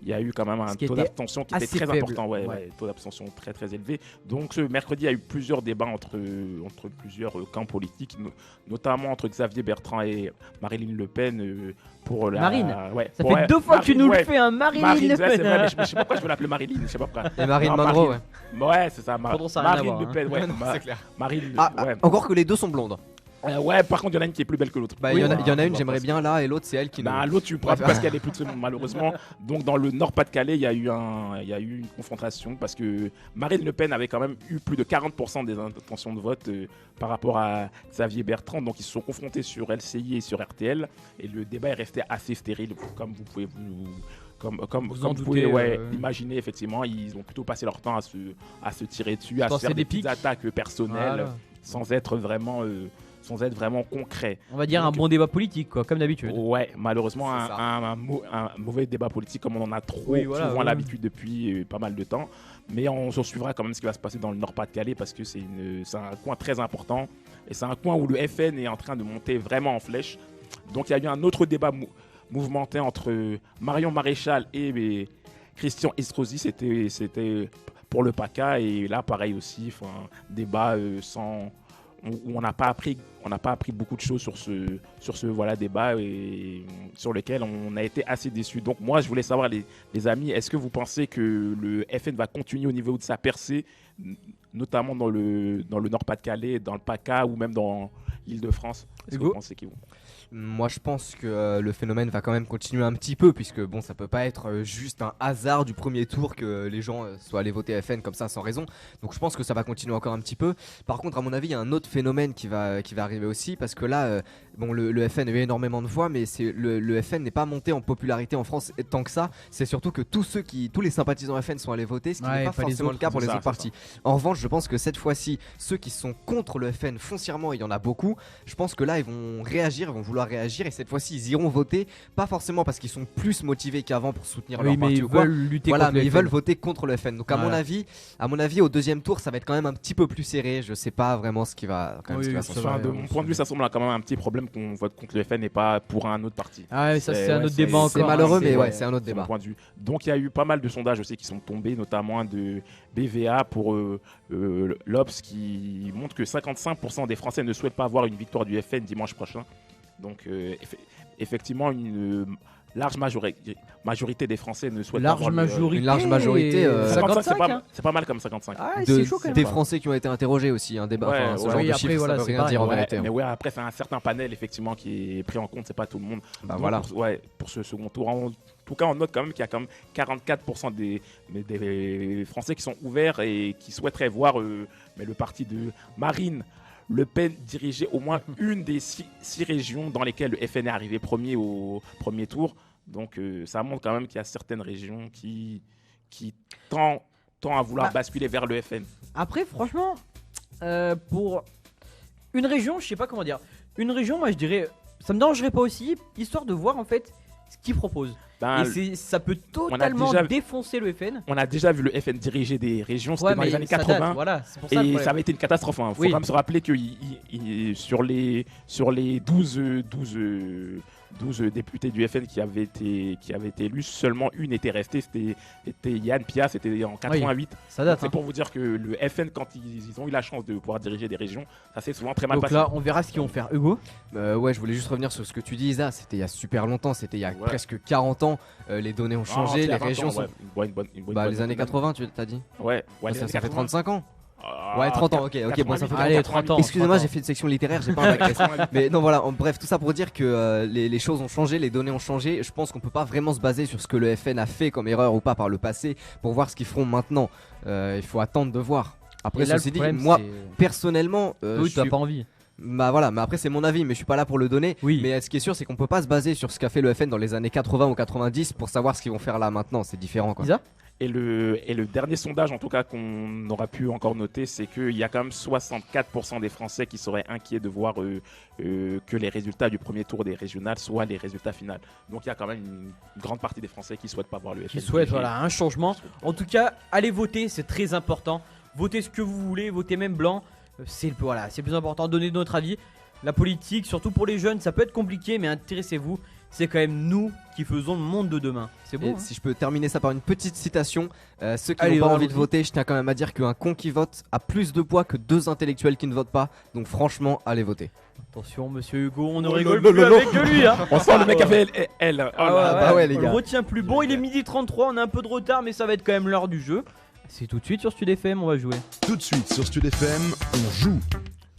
Il y a eu quand même un Ce qui taux était d'abstention qui était assez très faible. important, Ouais. taux d'abstention très très élevé. Donc ce mercredi, il y a eu plusieurs débats entre plusieurs camps politiques, notamment entre Xavier Bertrand et Marine Le Pen pour la... Marine. Ouais, Ça pour- fait deux fois que tu Marine, nous le ouais. fais, un Marine Marine, Le ouais, c'est Pen. vrai, mais je sais pas pourquoi je veux l'appeler Marilyn, je sais pas pourquoi. Et Marine Non, Monroe, ouais. Ouais, c'est ça. Pardon, ça a rien à Marine voir, Le hein. Pen, ouais. C'est clair. Marine, Ah, ouais. encore que les deux sont blondes. Ouais, par contre, il y en a une qui est plus belle que l'autre. Bah, il y en a une, j'aimerais bien là, et l'autre, c'est elle qui Bah, ne. l'autre, tu pourras Ouais. plus parce qu'elle est plus de ce monde, malheureusement. Donc, dans le Nord-Pas-de-Calais, il y a eu une confrontation parce que Marine Le Pen avait quand même eu plus de 40% des intentions de vote par rapport à Xavier Bertrand. Donc, ils se sont confrontés sur LCI et sur RTL. Et le débat est resté assez stérile, comme vous pouvez comme en vous pouvez doutez, imaginer, effectivement. Ils ont plutôt passé leur temps à se tirer dessus, à se Lancer faire des des petites pics. attaques personnelles Voilà. sans être vraiment concret. On va dire un Donc, bon débat politique, quoi, comme d'habitude. Ouais, malheureusement, C'est ça. un mauvais débat politique comme on en a trop Oui, voilà, souvent ouais. l'habitude depuis pas mal de temps. Mais on suivra quand même ce qui va se passer dans le Nord-Pas-de-Calais parce que c'est un coin très important et c'est un coin où le FN est en train de monter vraiment en flèche. Donc il y a eu un autre débat mouvementé entre Marion Maréchal et Christian Estrosi, c'était pour le PACA, et là pareil aussi, débat où on n'a pas appris beaucoup de choses sur ce voilà débat et sur lequel on a été assez déçus. Donc moi je voulais savoir les amis, est-ce que vous pensez que le FN va continuer au niveau de sa percée, notamment dans le Nord-Pas-de-Calais, dans le PACA ou même dans l'Île-de-France? Est-ce que Hugo vous pensez qu'ils vont... Moi je pense que le phénomène va quand même continuer un petit peu, puisque bon, ça peut pas être juste un hasard du premier tour que les gens soient allés voter FN comme ça sans raison. Donc je pense que ça va continuer encore un petit peu. Par contre, à mon avis, il y a un autre phénomène qui va arriver aussi, parce que là bon, le FN a eu énormément de voix, mais le FN n'est pas monté en popularité en France tant que ça. C'est surtout que tous les sympathisants FN sont allés voter, ce qui Ouais, n'est pas pas les forcément le autres, cas pour c'est les ça, autres c'est partis. En revanche, je pense que cette fois-ci, ceux qui sont contre le FN foncièrement, il y en a beaucoup, je pense que là ils vont réagir, ils vont vouloir réagir, et cette fois-ci ils iront voter, pas forcément parce qu'ils sont plus motivés qu'avant pour soutenir leur Oui, mais parti ils ou quoi. veulent lutter Voilà, contre mais les ils veulent FN. voter contre le FN. Donc à mon avis, au deuxième tour, ça va être quand même un petit peu plus serré. Je sais pas vraiment ce qui va Oui, s'en ça sortir. va. de mon point de vue, ça semble quand même un petit problème qu'on vote contre le FN et pas pour un autre parti. Ah ouais, ça c'est un Ouais, autre débat encore. C'est malheureux, hein, mais c'est- ouais, c'est un autre C'est mon débat. point de vue. Donc il y a eu pas mal de sondages aussi qui sont tombés, notamment de BVA pour l'Obs, qui montre que 55% des Français ne souhaitent pas avoir une victoire du FN dimanche prochain. Donc effectivement, une large majorité des Français ne souhaitent Large pas avoir majorité. Une large majorité, 55, 55, hein. c'est pas mal comme 55. Ah, c'est chaud quand même. Des Français qui ont été interrogés aussi, un débat. Ouais, Enfin, ce ouais. genre Oui, de après, chiffres, voilà, ça veut c'est rien pareil. dire en Ouais, vérité. mais ouais, après c'est un certain panel effectivement qui est pris en compte, c'est pas tout le monde. Bah Donc, voilà. pour ce second tour, en tout cas on note quand même qu'il y a quand même 44% des Français qui sont ouverts et qui souhaiteraient voir mais le parti de Marine Le Pen diriger au moins une des six régions dans lesquelles le FN est arrivé premier au premier tour. Donc ça montre quand même qu'il y a certaines régions qui tendent à vouloir basculer vers le FN. Après, franchement, pour une région, je sais pas comment dire. Une région, moi je dirais, ça me dérangerait pas aussi, histoire de voir en fait ce qu'ils proposent. Ben, Et ça peut totalement déjà- défoncer le FN. on a déjà vu le FN diriger des régions, c'était Ouais, dans les mais années ça 80. date, voilà, c'est pour ça le Et problème. ça avait été une catastrophe. Il faut Oui. quand même se rappeler que sur les 12 députés du FN qui avaient été élus, seulement une était restée. C'était Yann Pia, c'était en 88. Ça date. C'est Hein. pour vous dire que le FN, quand ils ont eu la chance de pouvoir diriger des régions, ça s'est souvent très mal Donc passé. là, on verra ce qu'ils vont faire. Hugo, Ouais, je voulais juste revenir sur ce que tu dis, Isa. C'était il y a super longtemps, c'était il y a Ouais. presque 40 ans. Les données ont Non, changé, c'était les à 20 ans, régions sont. ouais, une bonne Bah, les années bonne- 80, tu t'as dit Ouais, Ça les années fait 80. 35 ans. Ah, Ouais, 30 ans, ok, bon, ça fait Allez, 30 ans. Excusez-moi, 30 ans. j'ai fait une section littéraire, j'ai pas un bac S. Mais non, voilà, bref, tout ça pour dire que les choses ont changé, les données ont changé. Je pense qu'on peut pas vraiment se baser sur ce que le FN a fait comme erreur ou pas par le passé pour voir ce qu'ils feront maintenant. Il faut attendre de voir. Après, Et là, ceci le dit, problème, moi, c'est- personnellement, oui, je tu n'as suis- pas envie. Bah voilà, mais après c'est mon avis, mais je suis pas là pour le donner. Oui. Mais ce qui est sûr, c'est qu'on peut pas se baser sur ce qu'a fait le FN dans les années 80 ou 90 pour savoir ce qu'ils vont faire là maintenant. C'est différent, quoi. Isa Et le dernier sondage, en tout cas, qu'on aura pu encore noter, c'est qu'il y a quand même 64% des Français qui seraient inquiets de voir que les résultats du premier tour des régionales soient les résultats finaux. Donc il y a quand même une grande partie des Français qui souhaitent pas voir le FN. Qui souhaite diriger. voilà, un changement. En tout cas, allez voter, c'est très important. Votez ce que vous voulez, votez même blanc. C'est le plus important, donnez notre avis. La politique, surtout pour les jeunes, ça peut être compliqué, mais intéressez-vous. C'est quand même nous qui faisons le monde de demain. C'est beau. Et Hein. si je peux terminer ça par une petite citation, ceux qui Allez, n'ont pas allons-y. envie de voter, je tiens quand même à dire qu'un con qui vote a plus de poids que deux intellectuels qui ne votent pas. Donc franchement, allez voter. Attention, monsieur Hugo, on ne Oh rigole là plus là là. avec lui. Hein. On sent le mec a fait elle. Oh Ah là. bah ouais, les on gars. le retient plus. Bon, il est 12h33, on a un peu de retard, mais ça va être quand même l'heure du jeu. C'est tout de suite sur Stud FM, on va jouer. Tout de suite sur Stud FM, on joue.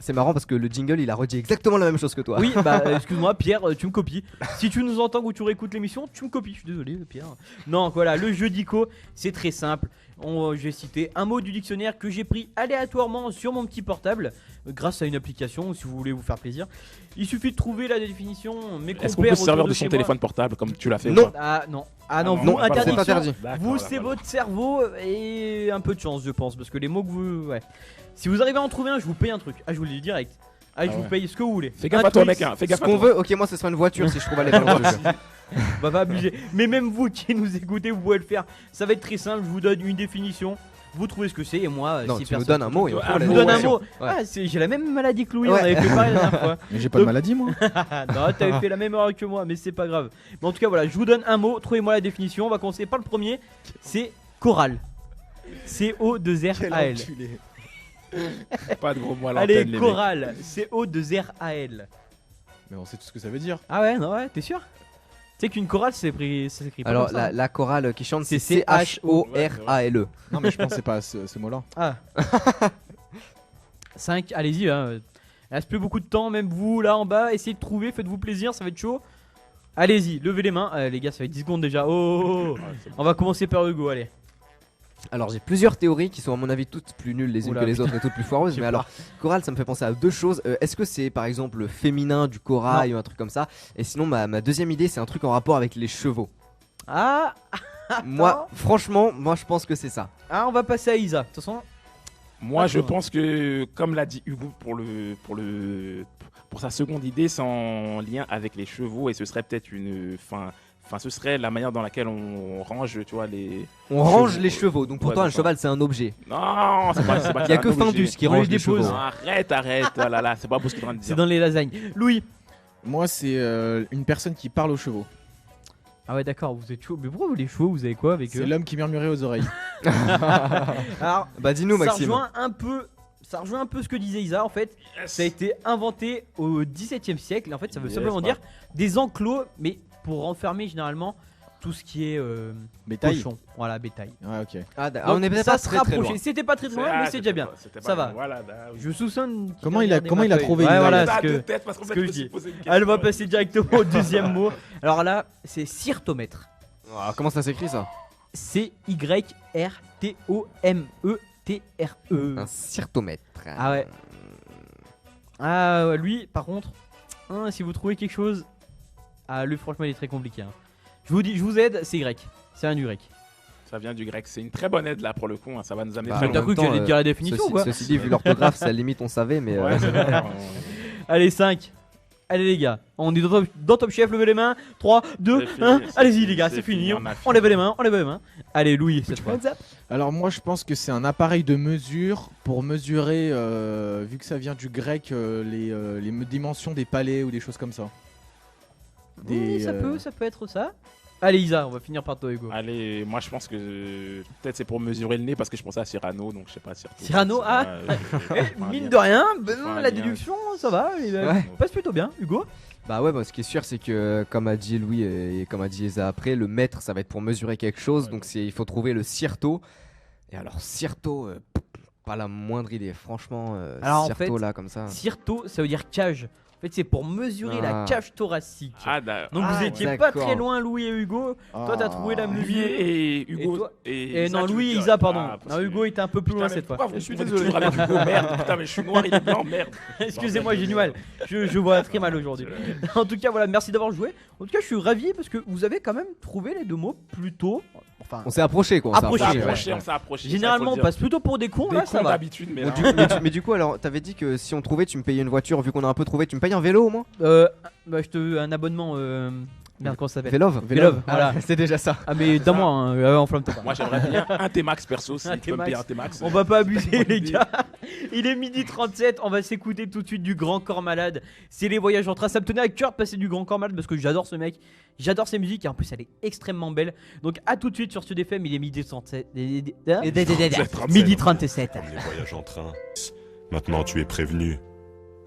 C'est marrant parce que le jingle il a redit exactement la même chose que toi. Oui, bah excuse-moi Pierre, tu me copies. Si tu nous entends ou tu réécoutes l'émission, tu me copies. Je suis désolé Pierre. Non, voilà, le jeu d'ICO, c'est très simple. Je vais citer un mot du dictionnaire que j'ai pris aléatoirement sur mon petit portable grâce à une application si vous voulez vous faire plaisir. Il suffit de trouver la définition. Mes Est-ce qu'on peut compères se servir autour de chez son moi- téléphone portable comme tu l'as fait? Non. ou pas Ah non, non, vous, pas interdiction. c'est interdit. D'accord, Vous, là, c'est voilà. votre cerveau et un peu de chance, je pense, parce que les mots que vous, ouais. Si vous arrivez à en trouver un, je vous paye un truc. Ah, je vous le dis direct. Ah, je vous ouais. paye ce que vous voulez. Fais gaffe Un à toi, Twix, mec. Hein. Fais Ce gaffe à qu'on toi. veut, ok, moi ce sera une voiture si je trouve à l'événement. On va pas abuser. Mais même vous qui nous écoutez, vous pouvez le faire. Ça va être très simple. Je vous donne une définition. Vous trouvez ce que c'est et moi, Non, si tu nous personne- donnes un mot et on Ah, trouve la Je vous donne un définition. mot. Ouais. Ah, j'ai la même maladie que Louis. Ouais. On avait fait pareil la dernière fois. Mais j'ai pas de maladie moi. Non, t'avais fait la même erreur que moi, mais c'est pas grave. Mais en tout cas, voilà, je vous donne un mot. Trouvez-moi la définition. On va commencer par le premier. C'est choral. C-O-2-R-A-L. Pas de gros mots à l'antenne, Allez, les mecs. choral. C-O-2-R-A-L. Mais on sait tout ce que ça veut dire. Ah ouais, non, ouais, t'es sûr? Tu sais qu'une chorale, ça s'écrit pas Alors comme ça, hein. la chorale qui chante c'est C'est C-H-O-R-A-L-E. Non mais je pensais pas à ce mot-là. Ah. 5, allez-y, hein. Il reste plus beaucoup de temps, même vous là en bas, essayez de trouver, faites-vous plaisir, ça va être chaud. Allez-y, levez les mains. Les gars, ça fait 10 secondes déjà. Oh, on va commencer par Hugo, allez. Alors j'ai plusieurs théories qui sont à mon avis toutes plus nulles les unes Oula, que les putain. autres et toutes plus foireuses. Je sais Mais pas. alors chorale ça me fait penser à deux choses. Est-ce que c'est par exemple le féminin du corail ou un truc comme ça? Et sinon ma deuxième idée c'est un truc en rapport avec les chevaux. Ah, Moi franchement moi je pense que c'est ça. on va passer à Isa. De toute façon, Moi, je Attends. pense que, comme l'a dit Hugo pour sa seconde idée, c'est en lien avec les chevaux et ce serait peut-être enfin, ce serait la manière dans laquelle on range, tu vois, les. On range Chevaux. les chevaux donc pour Ouais, toi un d'accord. cheval c'est un objet. Non, c'est pas. Il y a que Findus Findus qui On range les les dépose. chevaux. Arrête, oh là là, c'est pas beau ce que tu es en train de c'est dire. dans les lasagnes. Louis. Moi c'est une personne qui parle aux chevaux. Ah ouais, d'accord, vous êtes chaud. Mais pourquoi vous les chevaux, vous avez quoi avec C'est eux? l'homme qui murmurait aux oreilles. Alors, Bah dis-nous ça Maxime. rejoint un peu. Ça rejoint un peu ce que disait Isa en fait. Ça a été inventé au XVIIe siècle. Et en fait, ça veut Yes, simplement bah. dire des enclos, mais pour enfermer généralement tout ce qui est Bétail. cochon. Voilà, bétail. Ouais ok. Ah, Donc, on est peut-être ça pas se très très loin. rapprochait. C'était pas très loin, mais c'est déjà bien. Ça va. Voilà, Je soupçonne. qu'il Comment il a regardait ma feuille. trouvé Ouais, Isa, voilà, là ce que. ce que je dis. Allez, on va passer directement au deuxième mot. Alors là, c'est cyrtomètre. Ah, comment ça s'écrit ça? C-Y-R-T-O-M-E-T-R-E. Un cyrtomètre. Ah ouais. Ah ouais, lui, par contre, si vous trouvez quelque chose, lui franchement il est très compliqué. Hein. Je vous aide, c'est grec. C'est un du grec. Ça vient du grec. C'est une très bonne aide là pour le coup. Hein. Ça va nous amener Bah, très T'as en cru même que j'allais temps, te dire la définition ou quoi Ceci dit vu l'orthographe ça limite on savait mais loin. Ouais, c'est vrai. Allez, 5. Allez les gars, on est dans Top Chef, levez les mains. 3, 2, C'est fini, 1. c'est Allez-y fini, les gars, c'est c'est fini. fini, on a On fini. lève les mains, on lève les mains. Allez Louis, cette fois. Alors moi je pense que c'est un appareil de mesure pour mesurer, vu que ça vient du grec, les dimensions des palais ou des choses comme ça. Oui, ça peut être ça. Allez Isa, on va finir par toi Hugo. Allez, moi je pense que peut-être c'est pour mesurer le nez parce que je pensais à Cyrano, donc je sais pas. Cyrano, ah. Mine de rien, la déduction, ça va, Ouais. passe plutôt bien. Hugo. Bah ouais, bah, ce qui est sûr c'est que comme a dit Louis et comme a dit Isa après, le mètre ça va être pour mesurer quelque chose, donc il faut trouver le cyrto. Et alors cyrto, pas la moindre idée, franchement, Alors, en cyrto fait, là comme ça. Cyrto, ça veut dire cage. En fait, c'est pour mesurer la Ah. cage thoracique. Ah, Donc vous étiez pas d'accord. très loin, Louis et Hugo. Toi, t'as trouvé la Lui mesure. et Hugo. Et toi Et Et non, Isa, tu Louis veux et dire. Isa, pardon. Ah, parce Non, que- Hugo était un peu plus Putain, loin mais cette fois. pourquoi vous suis me prenez désolé. toujours avec Hugo, merde. Putain, mais je suis noir, il est blanc, merde. Excusez-moi, j'ai du mal. Je vois très mal aujourd'hui. En tout cas, voilà, merci d'avoir joué. En tout cas, je suis ravi parce que vous avez quand même trouvé les deux mots plus tôt. Enfin, On s'est approché quoi. Approché, On ouais. s'est approché, on s'est approché. généralement, on passe plutôt pour des cons. Des Là, ça cons va. d'habitude, mais là. Mais du coup alors t'avais dit que si on trouvait tu me payais une voiture, vu qu'on a un peu trouvé tu me payes un vélo au moins? Bah, je te un abonnement. Merde, comment ça s'appelle? Vélove. Vélove, voilà. C'est déjà ça. Ah, mais d'un mois, hein, enflamme-toi pas. Moi j'aimerais bien un T-Max perso, si Un tu peux me payer un T-Max. T-Max. On va pas abuser bonne les idée. gars. Il est 12h37, on va s'écouter tout de suite du Grand Corps Malade. C'est les voyages en train. Ça me tenait à cœur de passer du Grand Corps Malade parce que j'adore ce mec. J'adore ses musiques et en plus elle est extrêmement belle. Donc à tout de suite sur Sud FM, il est 12h37. Midi 37. Comme les voyages en train. Maintenant tu es prévenu.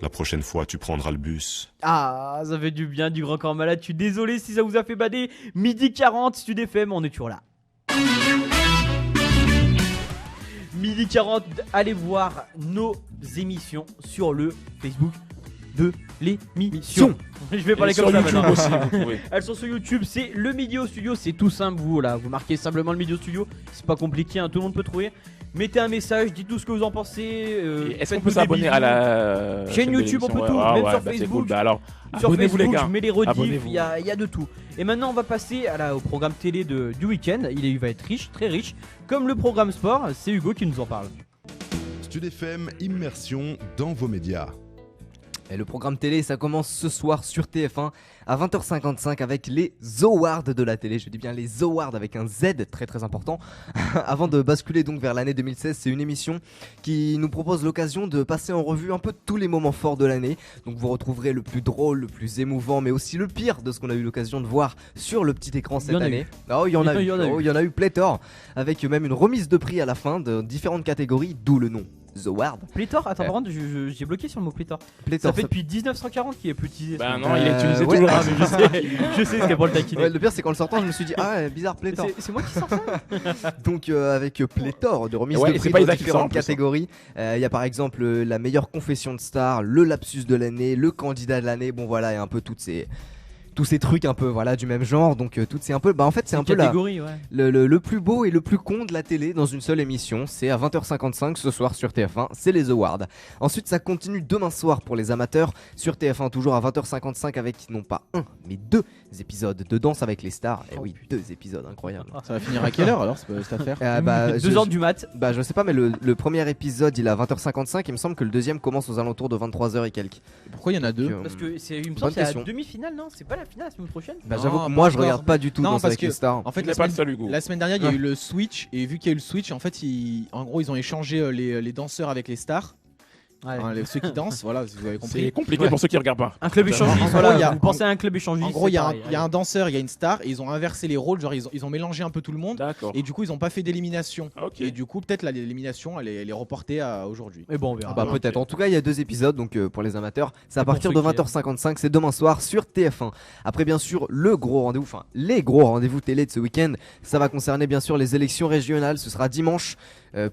La prochaine fois tu prendras le bus. Ah, ça fait du bien du Grand Corps Malade. Je suis désolé si ça vous a fait bader. Midi 40 Sud FM, on est toujours là. Midi 40, allez voir nos émissions sur le Facebook de l'émission. Je vais parler sur comme ça YouTube maintenant. aussi, vous pouvez. Elles sont sur YouTube, c'est le Midi au Studio, c'est tout simple. Vous marquez simplement le Midi au Studio, c'est pas compliqué, hein, tout le monde peut trouver. Mettez un message, dites tout ce que vous en pensez. Et Est-ce qu'on faites-nous peut des s'abonner à bisous. la Chaîne de YouTube, on peut l'émission? tout, Ouais, même ouais, sur bah, c'est Facebook. cool. Bah alors, Sur abonnez-vous Facebook, les gars. je mets les rediffs, Abonnez-vous. il y a de tout. Et maintenant, on va passer au programme télé du week-end. Il va être riche, très riche. Comme le programme sport, c'est Hugo qui nous en parle. Stud FM, immersion dans vos médias. Et le programme télé, ça commence ce soir sur TF1 à 20h55 avec les Awards de la télé. Je dis bien les Awards avec un Z très très important. Avant de basculer donc vers l'année 2016, c'est une émission qui nous propose l'occasion de passer en revue un peu tous les moments forts de l'année. Donc vous retrouverez le plus drôle, le plus émouvant, mais aussi le pire de ce qu'on a eu l'occasion de voir sur le petit écran cette année. Oh, il y en a eu pléthore, avec même une remise de prix à la fin de différentes catégories, d'où le nom. The Award. Pléthore, attends, par contre, j'ai bloqué sur le mot pléthore. Pléthore, Ça fait depuis 1940 qu'il est plus utilisé. Bah ce non, mot. il est utilisé ouais. toujours. Ah, mais je sais ce qu'il y a pour le taquiner. Ouais, le pire c'est qu'en le sortant je me suis dit ah bizarre pléthore. C'est moi qui sors ça. Donc avec pléthore de remises Ouais, de et c'est prix pas dans Isaac qui sort, en différentes plus, hein. catégories. Il y a par exemple la meilleure confession de star, le lapsus de l'année, le candidat de l'année. Bon voilà, et un peu tous ces trucs un peu voilà du même genre. Donc toutes c'est un peu en fait c'est un peu catégorie, ouais. le plus beau et le plus con de la télé dans une seule émission. C'est à 20h55 ce soir sur TF1, c'est les Awards. Ensuite ça continue demain soir pour les amateurs sur TF1 toujours à 20h55 avec non pas un mais 2 épisodes de Danse avec les stars. Et oui, 2 épisodes incroyables. Ça va finir à quelle heure alors cette affaire? 2h du mat. Bah je sais pas mais le premier épisode il est à 20h55. Il me semble que le deuxième commence aux alentours de 23h et quelques. Pourquoi il y en a deux? Parce que il me bonne semble qu'il y a question. la demi-finale, non? C'est pas la finale la semaine prochaine? Bah Non, j'avoue que pas moi je encore. regarde pas du tout Non, Danse parce avec les que- stars. En fait, Il n'est pas le seul Hugo. la semaine dernière, il y a eu le Switch, et vu qu'il y a eu le Switch, en fait, en gros, ils ont échangé les danseurs avec les stars. Ouais. Enfin, ceux qui dansent, voilà, vous avez C'est compris. compliqué Ouais. pour ceux qui regardent pas. Un club échangiste, En voilà. gros, il y a- Vous pensez à un club échangiste. En gros, il y a c'est pareil. un danseur, il y a une star, et ils ont inversé les rôles, genre ils ont mélangé un peu tout le monde, D'accord. et du coup, ils ont pas fait d'élimination. Ok. Et du coup, peut-être l'élimination, elle est reportée à aujourd'hui. Mais bon, on verra. Bah ok. peut-être. En tout cas, il y a 2 épisodes donc pour les amateurs, c'est à Et pour partir ceux de qui- 20h55, c'est demain soir sur TF1. Après bien sûr, le gros rendez-vous, enfin les gros rendez-vous télé de ce week-end, ça va concerner bien sûr les élections régionales, ce sera dimanche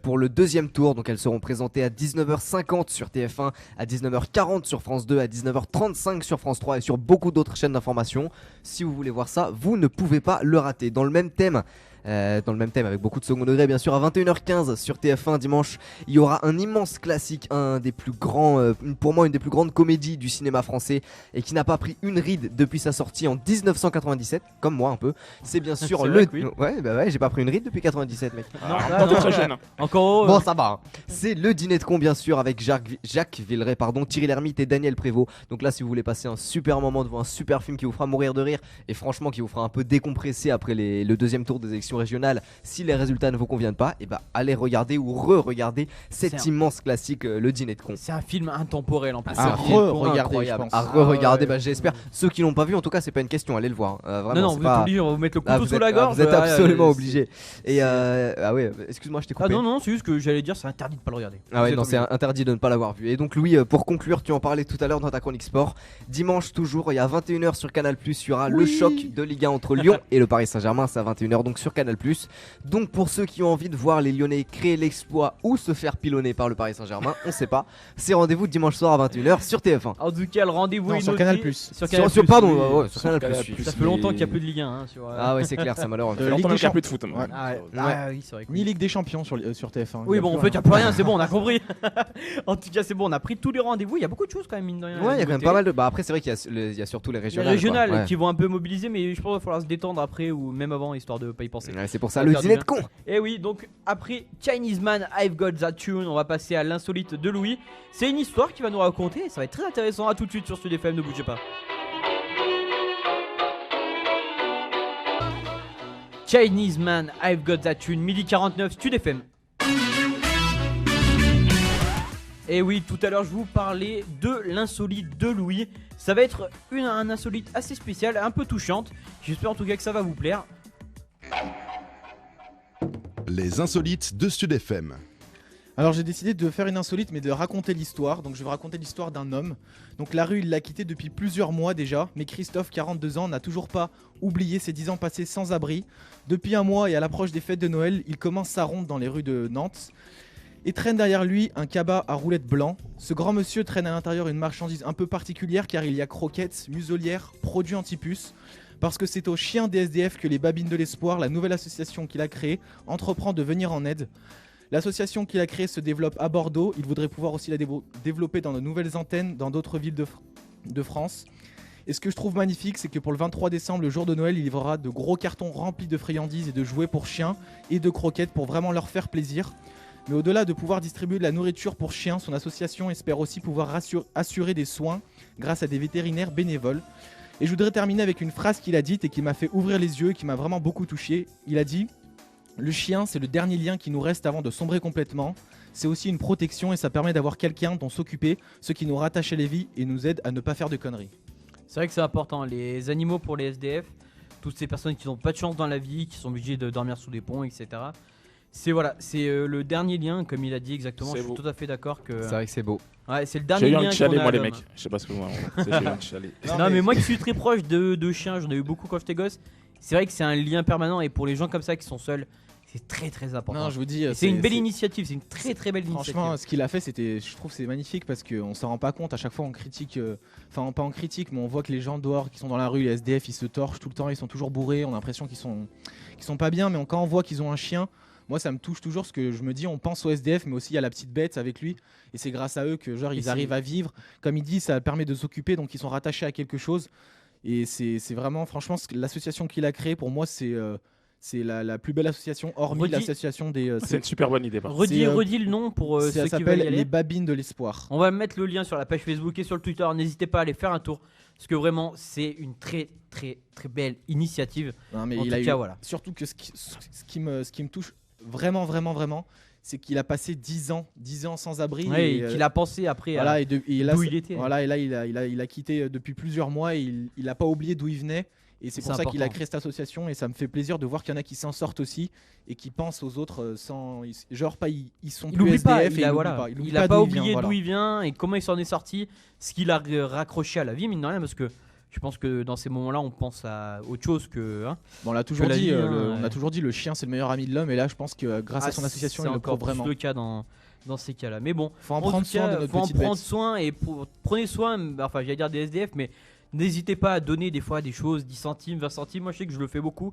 pour le deuxième tour, donc elles seront présentées à 19h50 sur TF1, à 19h40 sur France 2, à 19h35 sur France 3 et sur beaucoup d'autres chaînes d'information. Si vous voulez voir ça, vous ne pouvez pas le rater. Dans le même thème avec beaucoup de second degré bien sûr, à 21h15 sur TF1 dimanche, il y aura un immense classique, un des plus grands, pour moi une des plus grandes comédies du cinéma français et qui n'a pas pris une ride depuis sa sortie en 1997, comme moi un peu. C'est bien sûr C'est le... vrai que oui. Ouais, j'ai pas pris une ride depuis 97 mec. Non, Ah, t'es très jeune. Encore. Bon ça va, hein. C'est le dîner de con bien sûr avec Jacques Villeray, Thierry Lhermitte et Daniel Prévost. Donc là si vous voulez passer un super moment devant un super film qui vous fera mourir de rire et franchement qui vous fera un peu décompresser après le deuxième tour des élections régionales, si les résultats ne vous conviennent pas, et bah allez regarder ou re-regarder cet C'est un- immense classique le dîner de con. C'est un film intemporel en plus. Ah, C'est un film re-regarder, Incroyable. je pense. À re-regarder, ouais. bah j'espère. Ceux qui l'ont pas vu, en tout cas c'est pas une question, allez le voir. Vraiment, Non, c'est vous pas... êtes obligé, on va vous mettre le Ah, couteau vous sous êtes, la gorge. vous êtes Ah, absolument c'est- obligé. Et ah ouais, excuse-moi, je t'ai coupé. Ah non, c'est juste que j'allais dire, c'est interdit de pas le regarder. Ah ouais, Vous non, êtes c'est obligé. interdit de ne pas l'avoir vu. Et donc Louis, pour conclure, tu en parlais tout à l'heure dans ta chronique sport. Dimanche toujours, il y a 21h sur Canal+, il y aura le choc de Ligue 1 entre Lyon et le Paris Saint-Germain, c'est à 21h donc sur Canal+. Donc pour ceux qui ont envie de voir les Lyonnais créer l'exploit ou se faire pilonner par le Paris Saint-Germain, on sait pas. C'est rendez-vous dimanche soir à 21h sur TF1. En tout cas, le rendez-vous Non, est sur noté. Canal+. Sur Canal+. Pardon, oui. ouais, sur Canal+. Canal+. Ça fait longtemps qu'il n'y a plus de Ligue 1. Hein, sur, Ah ouais, c'est clair, ça malheur. Ça fait Ligue longtemps des qu'il n'y a plus de foot. Ouais. Ah, ouais. Ouais. Ah oui, c'est vrai. que Ni oui. Ligue des Champions sur TF1. Oui, Il y a bon, en plus fait, il rien. n'y a plus rien, c'est bon, on a compris. En tout cas, c'est bon, on a pris tous les rendez-vous. Il y a beaucoup de choses quand même, mine de rien. Ouais, il y a quand même pas mal de. Bah après, c'est vrai qu'il y a surtout les Les régionales. régionales quoi. Ouais. qui vont un peu mobiliser, mais je pense qu'il va falloir se détendre après ou même avant, histoire de pas y penser. Ouais, c'est pour ça Ça le va faire dîner du de con. Et oui, donc après Chinese Man, I've Got That Tune, on va passer à l'insolite de Louis. C'est une histoire qu'il va nous raconter et ça va être très intéressant. À tout de suite sur Stud FM, ne bougez pas. Chinese Man, I've Got That Tune, midi 49, Stud FM. Et oui, tout à l'heure je vous parlais de l'insolite de Louis. Ça va être un insolite assez spécial, un peu touchante. J'espère en tout cas que ça va vous plaire. Les insolites de Stud FM. Alors j'ai décidé de faire une insolite mais de raconter l'histoire. Donc je vais raconter l'histoire d'un homme. Donc la rue il l'a quitté depuis plusieurs mois déjà. Mais Christophe, 42 ans, n'a toujours pas oublié ses 10 ans passés sans abri. Depuis un mois et à l'approche des fêtes de Noël, il commence sa ronde dans les rues de Nantes. et traîne derrière lui un cabas à roulettes blanc. Ce grand monsieur traîne à l'intérieur une marchandise un peu particulière car il y a croquettes, muselières, produits anti-puces. Parce que c'est aux chiens des SDF que les Babines de l'Espoir, la nouvelle association qu'il a créée, entreprend de venir en aide. L'association qu'il a créée se développe à Bordeaux. Il voudrait pouvoir aussi la développer dans de nouvelles antennes dans d'autres villes de France. Et ce que je trouve magnifique, c'est que pour le 23 décembre, le jour de Noël, il livrera de gros cartons remplis de friandises et de jouets pour chiens et de croquettes pour vraiment leur faire plaisir. Mais au-delà de pouvoir distribuer de la nourriture pour chiens, son association espère aussi pouvoir assurer des soins grâce à des vétérinaires bénévoles. Et je voudrais terminer avec une phrase qu'il a dite et qui m'a fait ouvrir les yeux et qui m'a vraiment beaucoup touché. Il a dit « Le chien, c'est le dernier lien qui nous reste avant de sombrer complètement. C'est aussi une protection et ça permet d'avoir quelqu'un dont s'occuper, ce qui nous rattache à les vies et nous aide à ne pas faire de conneries. » C'est vrai que c'est important, les animaux pour les SDF, toutes ces personnes qui n'ont pas de chance dans la vie, qui sont obligées de dormir sous des ponts, etc. C'est le dernier lien, comme il a dit exactement. C'est Je suis beau. tout à fait d'accord que. C'est vrai que c'est beau. Ouais, c'est le J'ai dernier eu lien. un chalet, qu'on a moi, à les l'homme. mecs. Je sais pas ce que vous j'ai eu un chalet. Non, mais moi qui suis très proche de chiens, j'en ai eu beaucoup quand j'étais gosse. C'est vrai que c'est un lien permanent et pour les gens comme ça qui sont seuls, c'est très très important. Non, je vous dis, Et c'est une belle initiative, c'est une très très belle Franchement, initiative. ce qu'il a fait, je trouve c'est magnifique parce qu'on s'en rend pas compte. À chaque fois, on critique, enfin pas en critique, mais on voit que les gens dehors qui sont dans la rue, les SDF, ils se torchent tout le temps, ils sont toujours bourrés. On a l'impression qu'ils sont pas bien, mais quand on voit qu'ils ont un chien, moi ça me touche toujours parce que je me dis, on pense au SDF, mais aussi à la petite bête avec lui, et c'est grâce à eux que genre ils arrivent à vivre. Comme il dit, ça permet de s'occuper, donc ils sont rattachés à quelque chose. Et c'est vraiment, franchement, l'association qu'il a créée pour moi, c'est la plus belle association, hormis l'association des. C'est une super bonne idée. Redis le nom pour ceux ça qui veulent y s'appelle aller. les Babines de l'Espoir. On va mettre le lien sur la page Facebook et sur le Twitter. N'hésitez pas à aller faire un tour. Parce que vraiment, c'est une très très très belle initiative. Non, mais en il tout a cas, eu, voilà. surtout que ce qui me touche vraiment, c'est qu'il a passé 10 ans sans abri. Ouais, et, et qu'il a pensé après voilà, à et là, d'où il était. Voilà, et là il a quitté depuis plusieurs mois. Et il n'a pas oublié d'où il venait. Et c'est pour ça qu'il a créé cette association. Et ça me fait plaisir de voir qu'il y en a qui s'en sortent aussi et qui pensent aux autres sans. Genre, pas ils sont Il plus n'oublie SDF. pas, et il n'a pas oublié voilà. d'où il vient et comment il s'en est sorti, ce qu'il a raccroché à la vie, mine de rien, parce que je pense que dans ces moments-là, on pense à autre chose que. Hein, bon, on l'a toujours dit, vie, on a toujours dit le chien c'est le meilleur ami de l'homme. Et là, je pense que grâce à son association, il le prouve vraiment. C'est le cas dans ces cas-là. Mais bon, faut en prendre soin de notre faut en petite prendre bête. soin et prenez soin. Enfin, j'allais dire des SDF, mais n'hésitez pas à donner des fois des choses, 10 centimes, 20 centimes. Moi, je sais que je le fais beaucoup.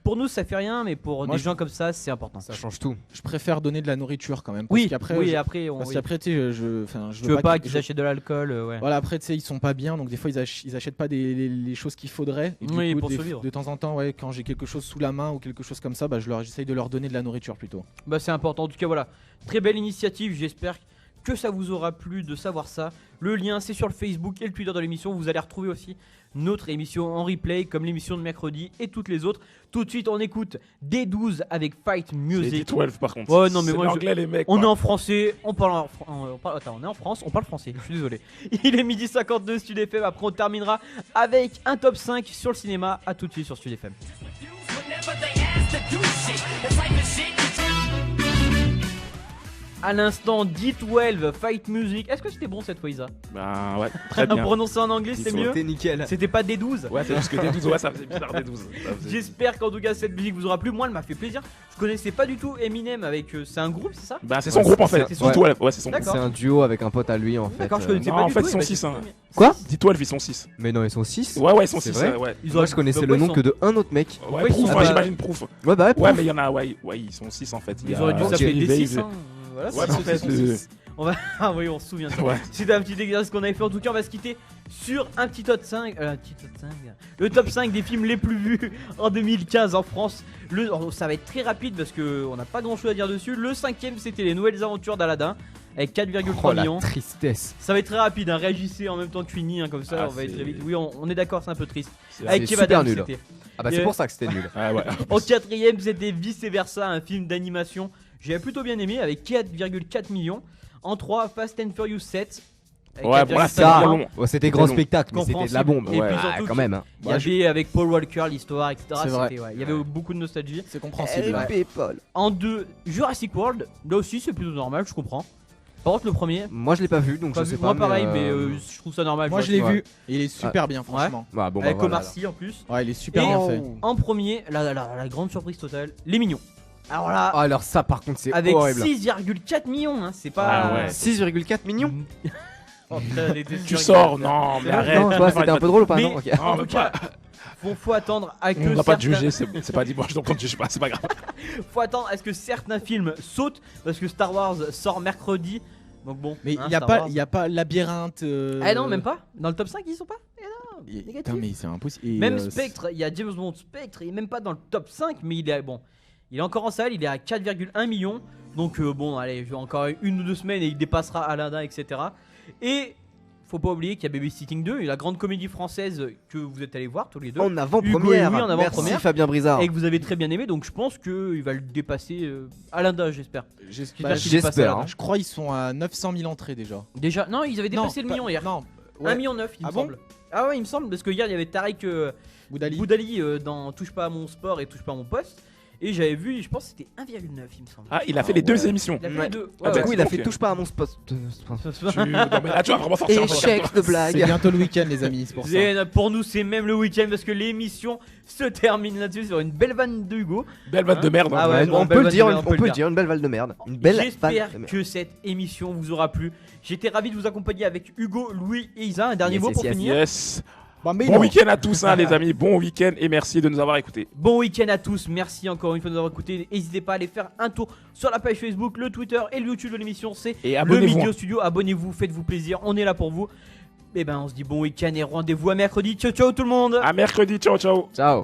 Pour nous, ça fait rien, mais pour des gens comme ça, c'est important. Ça change tout. Je préfère donner de la nourriture quand même. Oui, parce qu'après, oui, parce qu'après, tu sais, je veux pas qu'ils achètent de l'alcool. Ouais. Voilà, après, tu sais, ils sont pas bien, donc des fois, ils achètent pas les choses qu'il faudrait. Et du Oui, coup, pour survivre. de temps en temps, ouais, quand j'ai quelque chose sous la main ou quelque chose comme ça, bah, j'essaye de leur donner de la nourriture plutôt. Bah, c'est important. En tout cas, voilà, très belle initiative. J'espère que ça vous aura plu de savoir ça. Le lien, c'est sur le Facebook et le Twitter de l'émission. Vous allez retrouver aussi notre émission en replay, comme l'émission de mercredi et toutes les autres. Tout de suite, on écoute D12 avec Fight Music. C'est D12 par contre. Ouais, non, mais c'est moi, l'anglais, les mecs. on est en français, on est en France, on parle français, je suis désolé. Il est 12h52 Stud FM, après on terminera avec un top 5 sur le cinéma. À tout de suite sur Stud FM. À l'instant, D12 Fight Music. Est-ce que c'était bon cette fois, Isa? Bah ouais, très bien. Prononcé en anglais, c'est mieux. C'était nickel. C'était pas D12? Ouais, c'est juste que D12, ouais, ça faisait bizarre D12. J'espère qu'en tout cas cette musique vous aura plu. Moi, elle m'a fait plaisir. Je connaissais pas du tout Eminem avec. C'est un groupe, c'est ça? Bah, c'est son groupe en fait. c'est son D12, ouais, c'est son groupe. D'accord. C'est un duo avec un pote à lui en fait. D'accord, je connaissais Non, pas en du fait, tout. ils sont et bah, 6. c'est Hein. premier. Quoi? D12, ils sont 6. Mais non, ils sont 6. Ouais, ils sont C'est 6. vrai Ouais, Ils Moi ont- je connaissais donc, le ouais, nom ils que sont- de un autre mec. ouais, ils Proof, sont- hein, bah, j'imagine Proof. Ouais, bah Ouais, Proof. mais il y en a, ouais, ils sont 6 en fait. Il y Ils a auraient dû s'appeler Jerry D6. Dave. Hein. Voilà, Ouais, c'est- en fait, Ah oui, on se souvient de ça. Ouais. C'était un petit exercice qu'on avait fait. En tout cas, on va se quitter sur un petit top 5. Le top 5 des films les plus vus en 2015 en France. Ça va être très rapide parce qu'on n'a pas grand chose à dire dessus. Le 5ème, c'était Les Nouvelles Aventures d'Aladin avec 4,3 Oh la millions. tristesse. Ça va être très rapide. Hein. Réagissez en même temps que Fini. Hein, comme ça, Ah, on va être c'est- très vite. Oui, on est d'accord, c'est un peu triste. C'est Avec Kev super Adams, nul. c'était. Ah bah c'est Et- pour ça que c'était nul. Ah ouais. En 4ème, c'était Vice Versa, un film d'animation. J'ai plutôt bien aimé avec 4,4 millions. En 3, Fast and Furious 7. avec Ouais, 4,5 bon là, c'est millions. trop long. Ouais, c'était grand long. spectacle, mais c'était de la bombe. Et Ouais, puis ah, surtout quand que- même. Hein. Il y avait avec Paul Walker l'histoire, etc. C'est vrai. Il y avait beaucoup de nostalgie. C'est compréhensible. ouais. En 2, Jurassic World. Là aussi, c'est plutôt normal, je comprends. Par contre, le premier, Moi je l'ai pas vu donc pas je vu. sais pas. Moi pareil, mais je trouve ça normal. Moi, je l'ai Ouais. vu. Et il est super bien, franchement. Ah, bon, bah, Avec voilà, Omar alors. Sy en plus. Ouais, il est super Et bien fait. en premier, la grande surprise totale, Les Mignons. Alors là, Ah, alors ça par contre c'est avec horrible. 6,4 millions, hein, c'est Ah pas. ouais. 6,4 millions. Oh, putain, elle était Tu sur- sors, non, mais arrête. Non, toi c'était un peu drôle ou pas? Mais- Non, ok. Non, En mais tout cas, faut attendre à que On va pas te certains- juger, c'est pas dimanche, donc on te juge pas, c'est pas grave. Faut attendre à ce que certains films sautent parce que Star Wars sort mercredi. Donc bon. Mais hein, il y a Star pas, Wars. il y a pas labyrinthe. Ah non, même pas. Dans le top 5, ils sont pas. Putain, mais c'est impossible. Et, Même Spectre, il y a James Bond Spectre, il est même pas dans le top 5, mais il est bon. Il est encore en salle, il est à 4,1 millions. Donc bon, allez, je vais encore 1 ou 2 semaines et il dépassera Aladdin, etc. Et faut pas oublier qu'il y a Babysitting 2, la grande comédie française que vous êtes allés voir tous les deux. En avant-première. Hugo et Louis en avant-première. Merci Fabien Brizard. Et que vous avez très bien aimé, donc je pense qu'il va le dépasser Aladdin, j'espère. Bah, qu'il dépasse j'espère, Aladdin. hein. je crois ils sont à 900 000 entrées déjà. Déjà, non, ils avaient dépassé le pas- million hier. Non, 1,9 ouais. million, il Ah me bon semble. Ah ouais, il me semble, parce que hier il y avait Tarek Boudali. Boudali dans Touche pas à mon sport et Touche pas à mon poste. Et j'avais vu, je pense que c'était 1,9, il me semble. Ah, il a fait les deux émissions. Il a fait Ouais. les deux. Ah, Du bah, coup il a ok. fait touche pas à mon spot. Non, mais là, tu vas vraiment forcer un peu. Échec de C'est blague. bientôt le week-end les amis, c'est pour ça. Pour nous, c'est même le week-end parce que l'émission se termine là-dessus sur une belle vanne de Hugo. Belle vanne de merde. Ah hein. ouais, Ouais, non, on belle peut le vanne dire, de merde, on peut le dire, une belle balle de merde. Une belle balle J'espère de merde. que cette émission vous aura plu. J'étais ravi de vous accompagner avec Hugo, Louis et Isa. Un dernier Yes, mot yes, pour yes. finir. Yes. Bon, mais Bon non. week-end à tous, hein, les amis. Bon week-end et merci de nous avoir écoutés. Bon week-end à tous, merci encore une fois de nous avoir écoutés. N'hésitez pas à aller faire un tour sur la page Facebook, le Twitter et le YouTube de l'émission. C'est Et le abonnez-vous. Midio Studio. Abonnez-vous, faites-vous plaisir, on est là pour vous. Et ben on se dit bon week-end et rendez-vous à mercredi. Ciao ciao tout le monde. À mercredi. Ciao, ciao. Ciao.